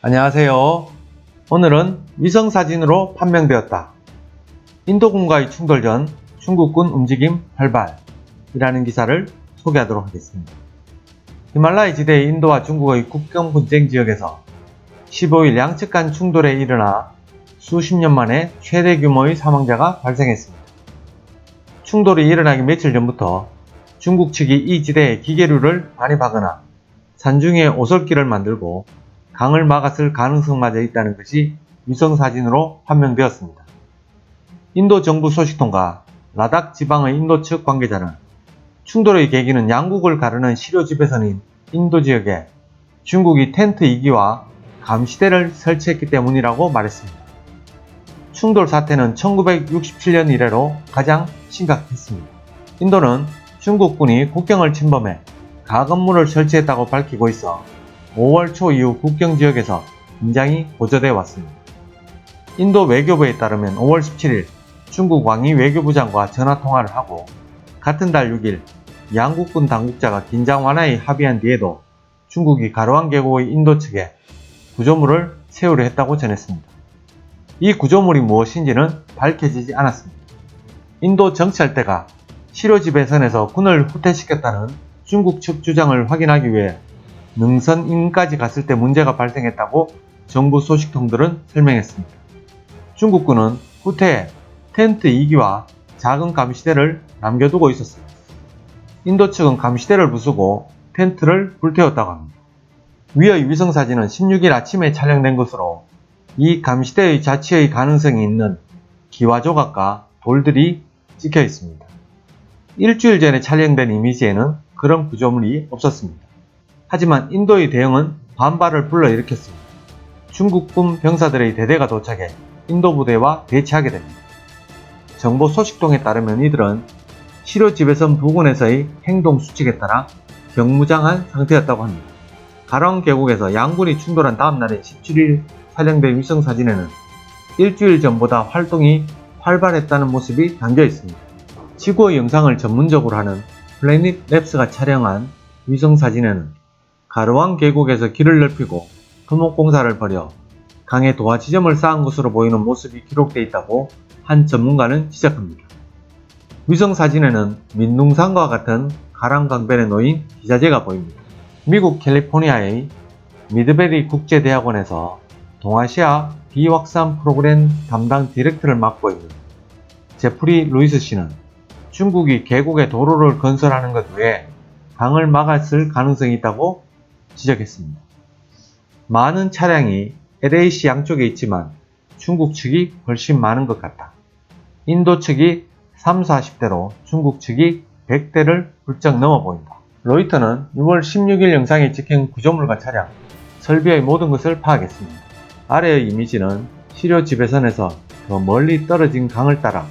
안녕하세요. 오늘은 위성사진으로 판명되었다. 인도군과의 충돌 전 중국군 움직임 활발이라는 기사를 소개하도록 하겠습니다. 히말라야 지대의 인도와 중국의 국경 분쟁 지역에서 15일 양측 간 충돌에 일어나 수십 년 만에 최대 규모의 사망자가 발생했습니다. 충돌이 일어나기 며칠 전부터 중국 측이 이 지대에 기계류를 반입하거나 산중에 오솔길을 만들고 강을 막았을 가능성마저 있다는 것이 위성사진으로 판명되었습니다. 인도 정부 소식통과 라닥 지방의 인도 측 관계자는 충돌의 계기는 양국을 가르는 시료 지배선인 인도 지역에 중국이 텐트 2기와 감시대를 설치했기 때문이라고 말했습니다. 충돌 사태는 1967년 이래로 가장 심각했습니다. 인도는 중국군이 국경을 침범해 가건물을 설치했다고 밝히고 있어 5월 초 이후 국경지역에서 긴장이 고조돼 왔습니다. 인도 외교부에 따르면 5월 17일 중국 왕이 외교부장과 전화통화를 하고 같은 달 6일 양국군 당국자가 긴장 완화에 합의한 뒤에도 중국이 가로왕 계곡의 인도 측에 구조물을 세우려 했다고 전했습니다. 이 구조물이 무엇인지는 밝혀지지 않았습니다. 인도 정찰대가 시료 지배선에서 군을 후퇴시켰다는 중국 측 주장을 확인하기 위해 능선 인까지 갔을 때 문제가 발생했다고 정부 소식통들은 설명했습니다. 중국군은 후퇴에 텐트 2기와 작은 감시대를 남겨두고 있었습니다. 인도 측은 감시대를 부수고 텐트를 불태웠다고 합니다. 위의 위성사진은 16일 아침에 촬영된 것으로 이 감시대의 자치의 가능성이 있는 기와조각과 돌들이 찍혀 있습니다. 일주일 전에 촬영된 이미지에는 그런 구조물이 없었습니다. 하지만 인도의 대응은 반발을 불러일으켰습니다. 중국군 병사들의 대대가 도착해 인도 부대와 대치하게 됩니다. 정보 소식통에 따르면 이들은 시료 지배선 부근에서의 행동 수칙에 따라 경무장한 상태였다고 합니다. 가로왕 계곡에서 양군이 충돌한 다음 날인 17일 촬영된 위성사진에는 일주일 전보다 활동이 활발했다는 모습이 담겨 있습니다. 지구의 영상을 전문적으로 하는 플래닛 랩스가 촬영한 위성사진에는 가로왕 계곡에서 길을 넓히고 토목공사를 벌여 강에 도화 지점을 쌓은 것으로 보이는 모습이 기록되어 있다고 한 전문가는 지적합니다. 위성사진에는 민둥산과 같은 가랑강변에 놓인 기자재가 보입니다. 미국 캘리포니아의 미드베리 국제대학원에서 동아시아 비확산 프로그램 담당 디렉터를 맡고 있는 제프리 루이스 씨는 중국이 계곡에 도로를 건설하는 것 외에 강을 막았을 가능성이 있다고 지적했습니다. 많은 차량이 LAC 양쪽에 있지만 중국 측이 훨씬 많은 것 같다. 인도 측이 30-40대로 중국 측이 100대를 훌쩍 넘어 보인다. 로이터는 6월 16일 영상에 찍힌 구조물과 차량, 설비의 모든 것을 파악했습니다. 아래의 이미지는 시료 지배선에서 더 멀리 떨어진 강을 따라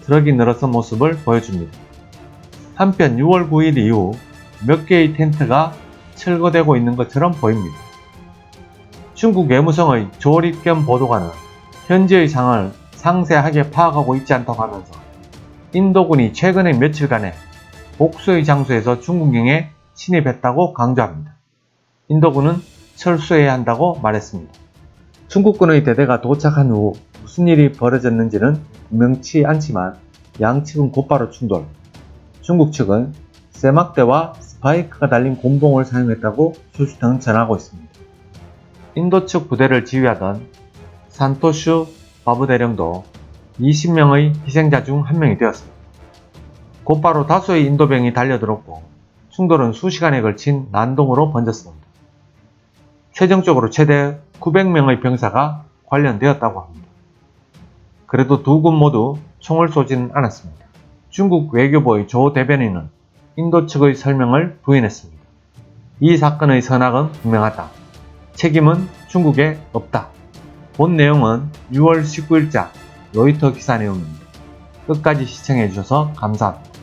트럭이 늘어선 모습을 보여줍니다. 한편 6월 9일 이후 몇 개의 텐트가 철거되고 있는 것처럼 보입니다. 중국 외무성의 조립겸 보도관은 현지의 상황을 상세하게 파악하고 있지 않다고 하면서 인도군이 최근의 며칠간에 복수의 장소에서 중국경에 침입했다고 강조합니다. 인도군은 철수해야 한다고 말했습니다. 중국군의 대대가 도착한 후 무슨 일이 벌어졌는지는 분명치 않지만 양측은 곧바로 충돌, 중국 측은 세막대와 스파이크가 달린 곤봉을 사용했다고 소식통은 전하고 있습니다. 인도 측 부대를 지휘하던 산토슈 바부 대령도 20명의 희생자 중 한 명이 되었습니다. 곧바로 다수의 인도병이 달려들었고 충돌은 수시간에 걸친 난동으로 번졌습니다. 최종적으로 최대 900명의 병사가 관련되었다고 합니다. 그래도 두 군 모두 총을 쏘지는 않았습니다. 중국 외교부의 조 대변인은 인도 측의 설명을 부인했습니다. 이 사건의 선악은 분명하다. 책임은 중국에 없다. 본 내용은 6월 19일자 로이터 기사 내용입니다. 끝까지 시청해주셔서 감사합니다.